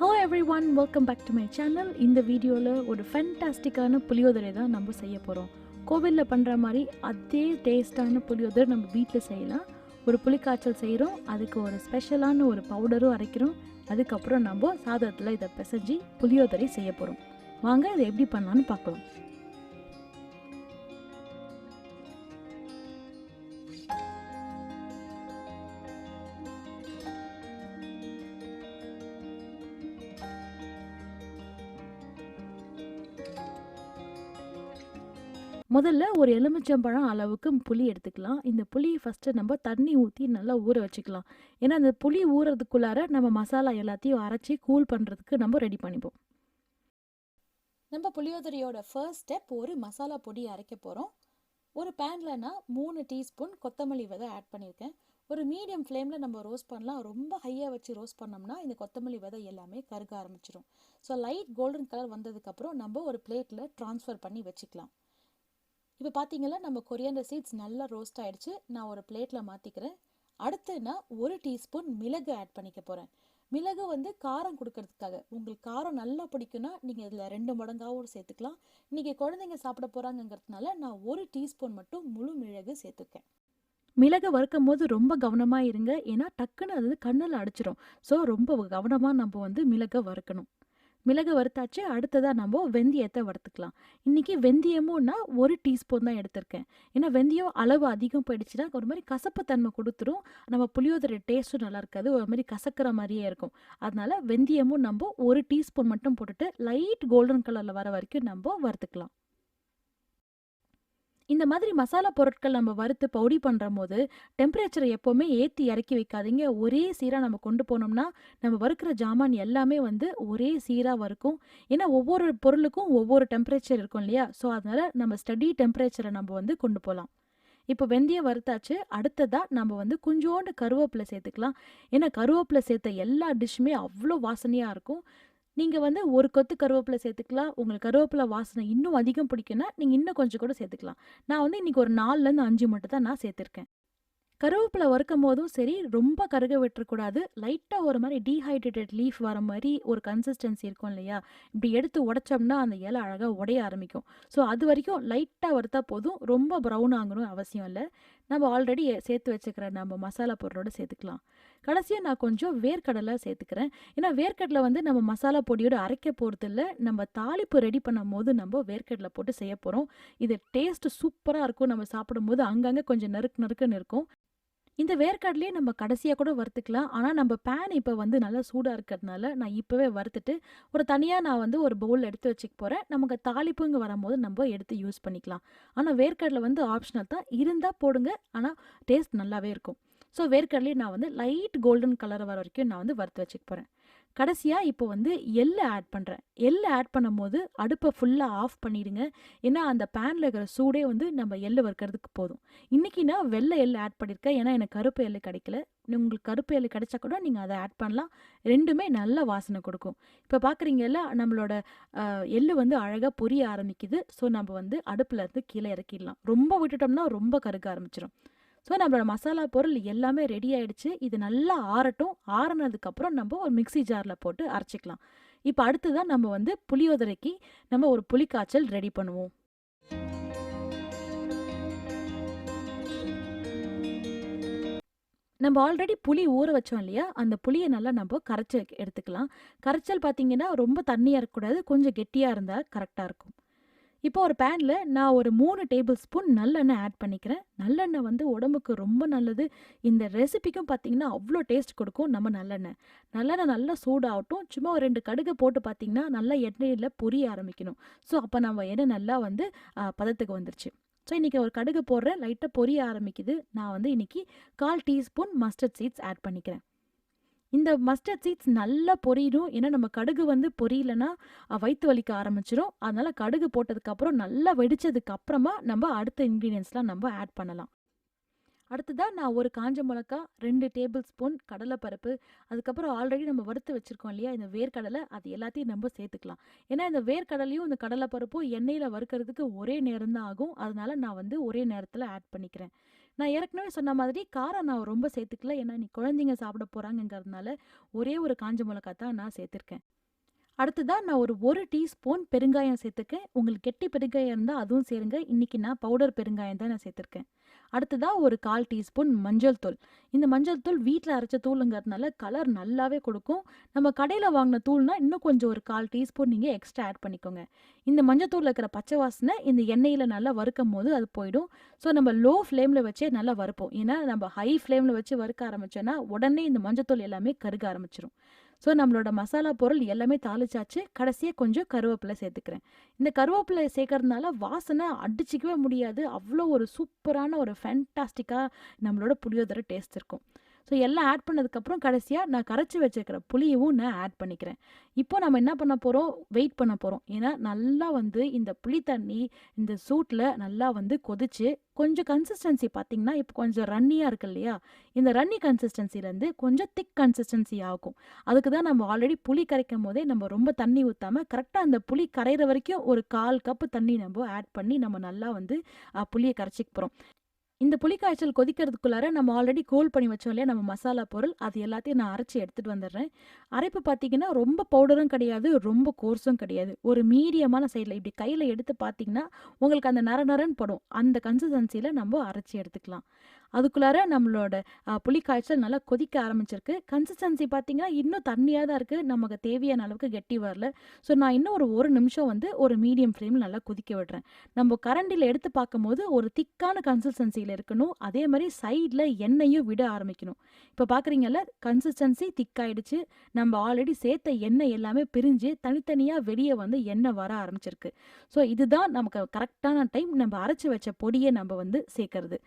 Hello everyone, welcome back to my channel. இந்த வீடியோவில் ஒரு ஃபேண்டாஸ்டிக்கான புளியோதரை தான் நம்ம செய்ய போகிறோம். கோவிலில் பண்ணுற மாதிரி அதே டேஸ்டான புளியோதரை நம்ம வீட்டில் செய்யலாம். ஒரு புளிக்காய்ச்சல் செய்கிறோம், அதுக்கு ஒரு ஸ்பெஷலான ஒரு பவுடரும் அரைக்கிறோம். அதுக்கப்புறம் நம்ம சாதத்தில் இதை பிசைஞ்சு புளியோதரை செய்ய போகிறோம். வாங்க இதை எப்படி பண்ணலான்னு பார்க்கலாம். முதல்ல ஒரு எலுமிச்சம்பழம் அளவுக்கு புளி எடுத்துக்கலாம். இந்த புளியை ஃபஸ்ட்டு நம்ம தண்ணி ஊற்றி நல்லா ஊற வச்சுக்கலாம். ஏன்னா அந்த புளி ஊறுறதுக்குள்ளார நம்ம மசாலா எல்லாத்தையும் அரைச்சி கூல் பண்ணுறதுக்கு நம்ம ரெடி பண்ணிப்போம். நம்ம புளியோதரையோட ஃபர்ஸ்ட் ஸ்டெப் ஒரு மசாலா பொடி அரைக்க போகிறோம். ஒரு பேனில் நான் 3 டீஸ்பூன் கொத்தமல்லி விதை ஆட் பண்ணியிருக்கேன். ஒரு மீடியம் ஃப்ளேமில் நம்ம ரோஸ்ட் பண்ணலாம். ரொம்ப ஹையாக வச்சு ரோஸ்ட் பண்ணோம்னா இந்த கொத்தமல்லி விதை எல்லாமே கருக ஆரம்பிச்சிடும். ஸோ லைட் கோல்டன் கலர் வந்ததுக்கப்புறம் நம்ம ஒரு பிளேட்டில் ட்ரான்ஸ்ஃபர் பண்ணி வச்சுக்கலாம். இப்போ பார்த்தீங்கன்னா நம்ம கொரியாண்டர் சீட்ஸ் நல்லா ரோஸ்ட் ஆகிடுச்சு. நான் ஒரு பிளேட்டில் மாற்றிக்கிறேன். அடுத்து நான் 1 டீஸ்பூன் மிளகு ஆட் பண்ணிக்க போகிறேன். மிளகு காரம் கொடுக்கறதுக்காக. உங்களுக்கு காரம் நல்லா பிடிக்குன்னா நீங்கள் இதில் 2 மடங்காகவும் சேர்த்துக்கலாம். இன்றைக்கி குழந்தைங்க சாப்பிட போகிறாங்கங்கிறதுனால நான் 1 டீஸ்பூன் மட்டும் முழு மிளகு சேர்த்துக்கேன். மிளகை வறுக்கும் போது ரொம்ப கவனமாக இருங்க, ஏன்னா டக்குன்னு அது கண்ணில் அடிச்சிடும். ஸோ ரொம்ப கவனமாக நம்ம மிளகை வறுக்கணும். மிளகு வறுத்தாச்சு. அடுத்ததாக நம்ம வெந்தயத்தை வறுத்துக்கலாம். இன்றைக்கி வெந்தயமும் நான் 1 டீஸ்பூன் தான் எடுத்திருக்கேன். ஏன்னா வெந்தயம் அளவு அதிகம் போயிடுச்சுன்னா ஒரு மாதிரி கசப்பு தன்மை கொடுத்துரும். நம்ம புளியோதரை டேஸ்ட்டும் நல்லா இருக்காது, ஒரு மாதிரி கசக்கிற மாதிரியே இருக்கும். அதனால வெந்தயமும் நம்ம 1 டீஸ்பூன் மட்டும் போட்டுட்டு லைட் கோல்டன் கலரில் வர வரைக்கும் நம்ம வறுத்துக்கலாம். இந்த மாதிரி மசாலா பொருட்கள் நம்ம வறுத்து பவுடி பண்ணுற போது டெம்பரேச்சரை எப்போவுமே ஏற்றி இறக்கி வைக்காதீங்க. ஒரே சீராக நம்ம கொண்டு போனோம்னா நம்ம வறுக்கிற ஜாமான் எல்லாமே ஒரே சீராக வறுக்கும். ஏன்னா ஒவ்வொரு பொருளுக்கும் ஒவ்வொரு டெம்பரேச்சர் இருக்கும் இல்லையா? ஸோ அதனால் நம்ம ஸ்டடி டெம்பரேச்சரை நம்ம கொண்டு போகலாம். இப்போ வெந்தயம் வறுத்தாச்சு. அடுத்ததாக நம்ம கொஞ்சோண்டு கருவேப்பிலை சேர்த்துக்கலாம். ஏன்னா கருவேப்பிலை சேர்த்த எல்லா டிஷ்ஷுமே அவ்வளோ வாசனையாக இருக்கும். நீங்கள் ஒரு கொத்து கருவேப்பிலை சேர்த்துக்கலாம். உங்களுக்கு கருவேப்பிலை வாசனை இன்னும் அதிகம் பிடிக்குன்னா நீங்கள் இன்னும் கொஞ்சம் கூட சேர்த்துக்கலாம். நான் இன்றைக்கி ஒரு 4லேருந்து 5 மட்டும் தான் நான் சேர்த்துருக்கேன். கருவேப்பிலை வறுக்கும் போதும் சரி, ரொம்ப கருக விட்டுறக்கூடாது. லைட்டாக ஒரு மாதிரி டீஹைட்ரேட்டட் லீஃப் வர மாதிரி ஒரு கன்சிஸ்டன்சி இருக்கும் இல்லையா? இப்படி எடுத்து உடைச்சோம்னா அந்த இலை அழகாக உடைய ஆரம்பிக்கும். ஸோ அது வரைக்கும் லைட்டாக வறுத்தா போதும். ரொம்ப ப்ரௌன் ஆகணும் அவசியம் இல்லை. நம்ம ஆல்ரெடி சேர்த்து வச்சுக்கிற நம்ம மசாலா பொருளோடு சேர்த்துக்கலாம். கடைசியாக நான் கொஞ்சம் வேர்க்கடலை சேர்த்துக்கிறேன். ஏன்னா வேர்க்கடலை நம்ம மசாலா பொடியோடு அரைக்க போகிறது இல்லை. நம்ம தாளிப்பு ரெடி பண்ணும் போது நம்ம வேர்க்கடலை போட்டு செய்ய போகிறோம். இது டேஸ்ட்டு சூப்பராக இருக்கும். நம்ம சாப்பிடும்போது அங்கங்கே கொஞ்சம் நறுக்குன்னு இருக்கும். இந்த வேர்க்கடலையே நம்ம கடைசியாக கூட வறுத்துக்கலாம். ஆனால் நம்ம பேன் இப்போ நல்லா சூடாக இருக்கிறதுனால நான் இப்போவே வறுத்துட்டு ஒரு தனியாக நான் ஒரு பவுல் எடுத்து வச்சுக்க போகிறேன். நமக்கு தாளிப்புங்க வரும்போது நம்ம எடுத்து யூஸ் பண்ணிக்கலாம். ஆனால் வேர்க்கடலை ஆப்ஷனல் தான், இருந்தால் போடுங்க. ஆனால் டேஸ்ட் நல்லாவே இருக்கும். ஸோ வேர்க்கடலையே நான் லைட் கோல்டன் கலர் வர வரைக்கும் நான் வறுத்து வச்சுக்க போகிறேன். கடைசியாக இப்போ எள்ளை ஆட் பண்ணுறேன். எள்ளை ஆட் பண்ணும் போது அடுப்பை ஃபுல்லாக ஆஃப் பண்ணிவிடுங்க. ஏன்னா அந்த பேனில் இருக்கிற சூடே நம்ம எள்ளு வறுக்கிறதுக்கு போதும். இன்றைக்கி நான் வெள்ளை எள்ளு ஆட் பண்ணியிருக்கேன். ஏன்னா எனக்கு கருப்பு எள்ளு கிடைக்கல. உங்களுக்கு கருப்பு எள்ளு கிடைச்சா கூட நீங்கள் அதை ஆட் பண்ணலாம். ரெண்டுமே நல்ல வாசனை கொடுக்கும். இப்போ பார்க்குறீங்கல்ல, நம்மளோட எள்ளு அழகாக பொரிய ஆரம்பிக்குது. ஸோ நம்ம அடுப்பில் இருந்து கீழே இறக்கிடலாம். ரொம்ப விட்டுட்டோம்னா ரொம்ப கருக ஆரம்பிச்சிடும். ஸோ நம்மளோட மசாலா பொருள் எல்லாமே ரெடி ஆகிடுச்சு. இது நல்லா ஆறட்டும். ஆறினதுக்கப்புறம் நம்ம ஒரு மிக்சி ஜாரில் போட்டு அரைச்சிக்கலாம். இப்போ அடுத்ததான் நம்ம புளியோதரைக்கு நம்ம ஒரு புளிக்காய்ச்சல் ரெடி பண்ணுவோம். நம்ம ஆல்ரெடி புளி ஊற வச்சோம் இல்லையா? அந்த புளியை நல்லா நம்ம கரைச்சி எடுத்துக்கலாம். கரைச்சல் பார்த்தீங்கன்னா ரொம்ப தண்ணியாக இருக்கக்கூடாது, கொஞ்சம் கெட்டியாக இருந்தால் கரெக்டாக இருக்கும். இப்போ ஒரு பேனில் நான் ஒரு 3 டேபிள் ஸ்பூன் நல்லெண்ணெய் ஆட் பண்ணிக்கிறேன். நல்லெண்ணெய் உடம்புக்கு ரொம்ப நல்லது. இந்த ரெசிபிக்கும் பார்த்தீங்கன்னா அவ்வளோ டேஸ்ட் கொடுக்கும் நம்ம நல்லெண்ணெய் நல்லா சூடாகட்டும். சும்மா ஒரு 2 கடுகு போட்டு பார்த்தீங்கன்னா நல்லா எண்ணெயில் பொரிய ஆரம்பிக்கணும். ஸோ அப்போ நம்ம எண்ணெய் நல்லா பதத்துக்கு வந்துருச்சு. ஸோ இன்றைக்கி ஒரு கடுகு போடுறேன், லைட்டாக பொரிய ஆரம்பிக்குது. நான் இன்றைக்கி 1/4 டீஸ்பூன் மஸ்டர்ட் சீட்ஸ் ஆட் பண்ணிக்கிறேன். இந்த மஸ்டர்ட் சீட்ஸ் நல்லா பொரியணும். ஏன்னா நம்ம கடுகு பொரியலைன்னா வயிற்று வலிக்க ஆரம்பிச்சிடும். அதனால் கடுகு போட்டதுக்கப்புறம் நல்லா வெடித்ததுக்கு அப்புறமா நம்ம அடுத்த இன்க்ரீடியன்ஸ்லாம் நம்ம ஆட் பண்ணலாம். அடுத்ததாக நான் ஒரு காஞ்ச மிளகா, 2 டேபிள் ஸ்பூன் கடலைப்பருப்பு, அதுக்கப்புறம் ஆல்ரெடி நம்ம வறுத்து வச்சுருக்கோம் இல்லையா இந்த வேர்க்கடலை, அது எல்லாத்தையும் நம்ம சேர்த்துக்கலாம். ஏன்னா இந்த வேர்க்கடலையும் இந்த கடலைப்பருப்பும் எண்ணெயில் வறுக்கிறதுக்கு ஒரே நேரம் தான் ஆகும். அதனால நான் ஒரே நேரத்தில் ஆட் பண்ணிக்கிறேன். நான் ஏற்கனவே சொன்ன மாதிரி காரம் நான் ரொம்ப சேர்த்துக்கல. ஏன்னா, நீ குழந்தைங்க சாப்பிட போறாங்கங்கிறதுனால ஒரே ஒரு காஞ்ச மிளகா தான் நான் சேர்த்துருக்கேன். அடுத்ததா நான் ஒரு 1 டீஸ்பூன் பெருங்காயம் சேர்த்துக்கேன். உங்களுக்கு கெட்டி பெருங்காயம் இருந்தா அதுவும் சேருங்க. இன்னைக்கு நான் பவுடர் பெருங்காயம் தான் நான் சேர்த்துருக்கேன். அடுத்ததா ஒரு 1/4 டீஸ்பூன் மஞ்சள் தூள். இந்த மஞ்சள் தூள் வீட்ல அரைச்ச தூளுங்கிறதுனால கலர் நல்லாவே கொடுக்கும். நம்ம கடையில வாங்கின தூள்னா இன்னும் கொஞ்சம் ஒரு 1/4 டீஸ்பூன் நீங்க எக்ஸ்ட்ரா ஆட் பண்ணிக்கோங்க. இந்த மஞ்சள் தூள்ல இருக்கிற பச்சை வாசனை இந்த எண்ணெயில நல்லா வறுக்கும்போது அது போயிடும். ஸோ நம்ம லோ ஃப்ளேம்ல வச்சே நல்லா வறுப்போம். ஏன்னா நம்ம ஹை ஃப்ளேம்ல வச்சு வறுக்க ஆரம்பிச்சோன்னா உடனே இந்த மஞ்சள் தூள் எல்லாமே கருக ஆரம்பிச்சிரும். ஸோ நம்மளோட மசாலா பொருள் எல்லாமே தாளிச்சாச்சு. கடைசியாக கொஞ்சம் கருவேப்பிலை சேர்த்துக்கிறேன். இந்த கருவேப்பிலை சேர்க்கறதுனால வாசனை அடிச்சிக்கவே முடியாது. அவ்வளோ ஒரு சூப்பரான ஒரு ஃபேண்டாஸ்டிக்காக நம்மளோட புளியோதரை டேஸ்ட் இருக்கும். ஸோ எல்லாம் ஆட் பண்ணதுக்கப்புறம் கடைசியாக நான் கரைச்சி வச்சுருக்கிற புளியவும் நான் ஆட் பண்ணிக்கிறேன். இப்போ நம்ம என்ன பண்ண போகிறோம், வெயிட் பண்ண போகிறோம். ஏன்னா நல்லா வந்து இந்த புளி தண்ணி இந்த சூட்டில் நல்லா வந்து கொதிச்சு கொஞ்சம் கன்சிஸ்டன்சி பார்த்தீங்கன்னா இப்போ கொஞ்சம் ரன்னியாக இருக்கு இல்லையா, இந்த ரன்னி கன்சிஸ்டன்சிலேருந்து கொஞ்சம் திக் கன்சிஸ்டன்சி ஆகும். அதுக்கு தான் நம்ம ஆல்ரெடி புளி கரைக்கும் போதே நம்ம ரொம்ப தண்ணி ஊற்றாமல் கரெக்டாக அந்த புளி கரைகிற வரைக்கும் ஒரு 1/4 கப்பு தண்ணி நம்ம ஆட் பண்ணி நம்ம நல்லா வந்து புளியை கரைச்சிக்க போகிறோம். இந்த புளிக்காய்ச்சல் கொதிக்கிறதுக்குள்ளார நம்ம ஆல்ரெடி கோல் பண்ணி வச்சோம் இல்லையா நம்ம மசாலா பொருள், அது எல்லாத்தையும் நான் அரைச்சி எடுத்துகிட்டு வந்துடுறேன். அரைப்பு பார்த்தீங்கன்னா ரொம்ப பவுடரும் கிடையாது, ரொம்ப கோர்ஸும் கிடையாது. ஒரு மீடியமான சைடில் இப்படி கையில் எடுத்து பார்த்தீங்கன்னா உங்களுக்கு அந்த நர நரன்னு படும். அந்த கன்சிஸ்டன்சியில் நம்ம அரைச்சி எடுத்துக்கலாம். அதுக்குள்ளார நம்மளோட புளிக்காய்ச்சல் நல்லா கொதிக்க ஆரம்பிச்சிருக்கு. கன்சிஸ்டன்சி பார்த்தீங்கன்னா இன்னும் தண்ணியாக தான் இருக்குது. நமக்கு தேவையான அளவுக்கு கெட்டி வரல. ஸோ நான் இன்னும் ஒரு நிமிஷம் வந்து ஒரு மீடியம் ஃப்ளேமில் நல்லா கொதிக்க விடுறேன். நம்ம கரண்டியில் எடுத்து பார்க்கும்போது ஒரு திக்கான கன்சிஸ்டன்சியில் இருக்கணும். அதே மாதிரி சைடில் எண்ணெயும் விட ஆரம்பிக்கணும். இப்போ பார்க்குறீங்கல்ல கன்சிஸ்டன்சி திக்காயிடுச்சு. நம்ம ஆல்ரெடி சேர்த்த எண்ணெய் எல்லாமே பிரிஞ்சு தனித்தனியாக வெளியே வந்து எண்ணெய் வர ஆரம்பிச்சிருக்கு. ஸோ இதுதான் நமக்கு கரெக்டான டைம் நம்ம அரைச்சி வச்ச பொடியை நம்ம வந்து சேர்க்கறது.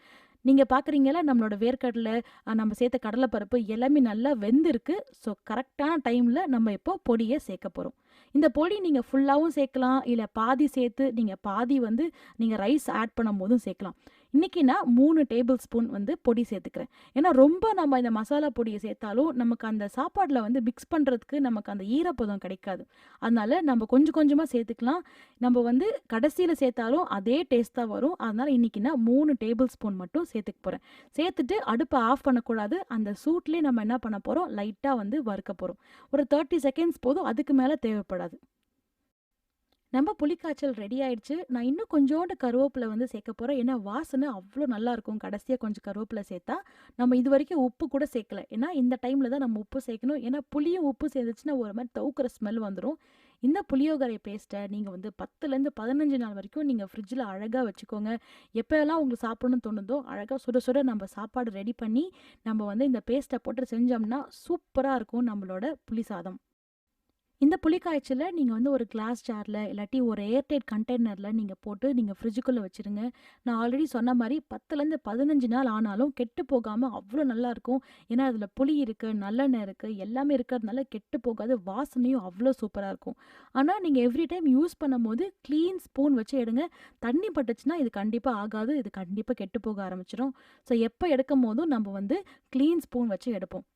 நீங்கள் பார்க்குறீங்களா நம்மளோட வேர்க்கடலை, நம்ம சேர்த்த கடலைப்பருப்பு எல்லாமே நல்லா வெந்திருக்கு. ஸோ கரெக்டான டைமில் நம்ம இப்போ பொடியை சேர்க்க போகிறோம். இந்த பொடி நீங்கள் ஃபுல்லாகவும் சேர்க்கலாம், இல்லை பாதி சேர்த்து நீங்கள் பாதி வந்து நீங்கள் ரைஸ் ஆட் பண்ணும் போதும் சேர்க்கலாம். இன்றைக்கி நான் 3 டேபிள் ஸ்பூன் வந்து பொடி சேர்த்துக்கிறேன். ஏன்னா ரொம்ப நம்ம இந்த மசாலா பொடியை சேர்த்தாலும் நமக்கு அந்த சாப்பாடில் வந்து மிக்ஸ் பண்ணுறதுக்கு நமக்கு அந்த ஈரப்பதம் கிடைக்காது. அதனால நம்ம கொஞ்சம் கொஞ்சமாக சேர்த்துக்கலாம். நம்ம வந்து கடைசியில் சேர்த்தாலும் அதே டேஸ்ட் தான் வரும். அதனால் இன்றைக்கி நான் 3 டேபிள் ஸ்பூன் மட்டும் சேர்த்துக்க போகிறேன். சேர்த்துட்டு அடுப்பை ஆஃப் பண்ணக்கூடாது. அந்த சூட்லேயே நம்ம என்ன பண்ண போகிறோம், லைட்டாக வந்து வறுக்க போகிறோம். ஒரு 30 செகண்ட்ஸ் போதும், அதுக்கு மேலே தேவைப்படாது. நம்ம புளிக்காய்ச்சல் ரெடி ஆயிடுச்சு. நான் இன்னும் கொஞ்சோண்டு கருவேப்பிலை வந்து சேர்க்க போகிறேன். ஏன்னா வாசனை அவ்வளோ நல்லாயிருக்கும். கடைசியாக கொஞ்சம் கருவேப்பிலை சேர்த்தா நம்ம இது வரைக்கும் உப்பு கூட சேர்க்கல. ஏன்னா இந்த டைமில் தான் நம்ம உப்பு சேர்க்கணும். ஏன்னா புளியும் உப்பு சேர்ந்துச்சுன்னா ஒரு மாதிரி தவுக்கிற ஸ்மெல் வந்துடும். இந்த புளியோகரை பேஸ்ட்டை நீங்கள் வந்து 10லேருந்து 15 நாள் வரைக்கும் நீங்கள் ஃப்ரிட்ஜில் அழகாக வச்சுக்கோங்க. எப்போல்லாம் உங்களுக்கு சாப்பிடணும்னு தோணுதோ அழகாக சுட சுட நம்ம சாப்பாடு ரெடி பண்ணி நம்ம வந்து இந்த பேஸ்ட்டை போட்டு செஞ்சோம்னா சூப்பராக இருக்கும் நம்மளோட புளி சாதம். இந்த புளிக்காய்ச்சலை நீங்கள் வந்து ஒரு கிளாஸ் ஜாரில் இல்லாட்டி ஒரு ஏர்டைட் கண்டெய்னரில் நீங்கள் போட்டு நீங்கள் ஃப்ரிட்ஜுக்குள்ளே வச்சுருங்க. நான் ஆல்ரெடி சொன்ன மாதிரி 10லேருந்து 15 நாள் ஆனாலும் கெட்டு போகாமல் அவ்வளோ நல்லாயிருக்கும். ஏன்னா அதில் புளி இருக்குது, நல்லெண்ணெய் இருக்குது, எல்லாமே இருக்கிறதுனால கெட்டு போகாது. வாசனையும் அவ்வளோ சூப்பராக இருக்கும். ஆனால் நீங்கள் எவ்ரி டைம் யூஸ் பண்ணும் போது க்ளீன் ஸ்பூன் வச்சு எடுங்க. தண்ணி பட்டுச்சுன்னா இது கண்டிப்பாக ஆகாது, இது கண்டிப்பாக கெட்டு போக ஆரம்பிச்சிடும். ஸோ எப்போ எடுக்கும் போதும் நம்ம வந்து க்ளீன் ஸ்பூன் வச்சு எடுப்போம்.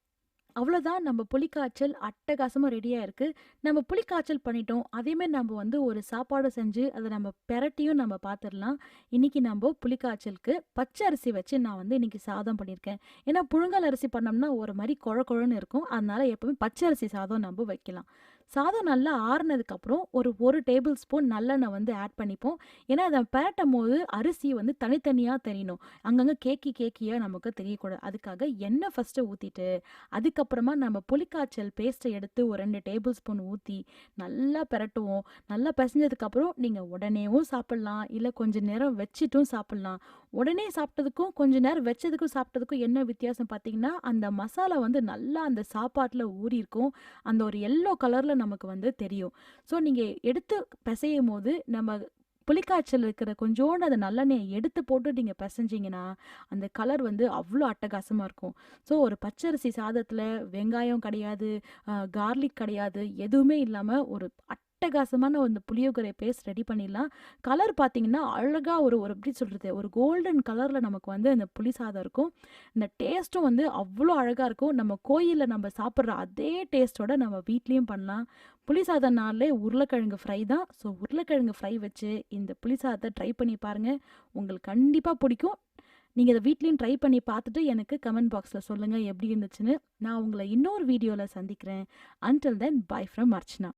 அவ்வளோதான், நம்ம புளிக்காய்ச்சல் அட்டகாசமாக ரெடியாக இருக்குது. நம்ம புளிக்காய்ச்சல் பண்ணிட்டோம். அதேமாதிரி நம்ம வந்து ஒரு சாப்பாடு செஞ்சு அதை நம்ம பெரட்டியும் நம்ம பார்த்துடலாம். இன்றைக்கி நம்ம புளிக்காய்ச்சலுக்கு பச்சை அரிசி வச்சு நான் வந்து இன்றைக்கி சாதம் பண்ணியிருக்கேன். ஏன்னா புழுங்கல் அரிசி பண்ணோம்னா ஒரு மாதிரி குழன்னு இருக்கும். அதனால் எப்போவுமே பச்சை அரிசி சாதம் நம்ம வைக்கலாம். சாதம் நல்லா ஆறுனதுக்கப்புறம் ஒரு டேபிள் ஸ்பூன் நல்லெண்ணெய் வந்து ஆட் பண்ணிப்போம். ஏன்னா அதை பெரட்டும் போது அரிசி வந்து தனித்தனியாக தெரியணும். அங்கங்கே கேக்கியாக நமக்கு தெரியக்கூடாது. அதுக்காக எண்ணெய் ஃபஸ்ட்டு ஊற்றிட்டு அதுக்கப்புறமா நம்ம புளிக்காய்ச்சல் பேஸ்ட்டை எடுத்து ஒரு 2 டேபிள் ஸ்பூன் ஊற்றி நல்லா பெரட்டுவோம். நல்லா பிசைஞ்சதுக்கப்புறம் நீங்கள் உடனேவும் சாப்பிட்லாம், இல்லை கொஞ்சம் நேரம் வச்சுட்டும் சாப்பிட்லாம். உடனே சாப்பிட்டதுக்கும் கொஞ்ச நேரம் வச்சதுக்கும் சாப்பிட்டதுக்கும் என்ன வித்தியாசம் பார்த்தீங்கன்னா, அந்த மசாலா வந்து நல்லா அந்த சாப்பாட்டில் ஊறியிருக்கும். அந்த ஒரு எல்லோ கலரில் நமக்கு வந்து தெரியும். ஸோ நீங்கள் எடுத்து பிசையும் போது நம்ம புளிக்காய்ச்சல் இருக்கிற கொஞ்சோண்டு அந்த நல்லெண்ணெயை எடுத்து போட்டு நீங்கள் பிசைஞ்சிங்கன்னா அந்த கலர் வந்து அவ்வளோ அட்டகாசமாக இருக்கும். ஸோ ஒரு பச்சரிசி சாதத்தில் வெங்காயம் கிடையாது, கார்லிக் கிடையாது, எதுவுமே இல்லாமல் ஒரு அட்டகாசமான அந்த புளியோகரை பேஸ்ட் ரெடி பண்ணிடலாம். கலர் பார்த்தீங்கன்னா அழகாக ஒரு ஒரு எப்படி சொல்கிறது, ஒரு கோல்டன் கலரில் நமக்கு வந்து அந்த புளி சாதம் இருக்கும். இந்த டேஸ்ட்டும் வந்து அவ்வளோ அழகாக இருக்கும். நம்ம கோயிலில் நம்ம சாப்பிட்ற அதே டேஸ்ட்டோட நம்ம வீட்லேயும் பண்ணலாம். புளி சாதம்னாலே உருளைக்கிழங்கு ஃப்ரை தான். ஸோ உருளைக்கிழங்கு ஃப்ரை வச்சு இந்த புளி சாதத்தை ட்ரை பண்ணி பாருங்கள், உங்களுக்கு கண்டிப்பாக பிடிக்கும். நீங்க இத வீட்லயும் ட்ரை பண்ணி பார்த்துட்டு எனக்கு கமெண்ட் பாக்ஸ்ல சொல்லுங்க எப்படி இருந்துச்சுன்னு. நான் உங்கள இன்னொரு வீடியோல சந்திக்கிறேன். Until then, bye from Archana.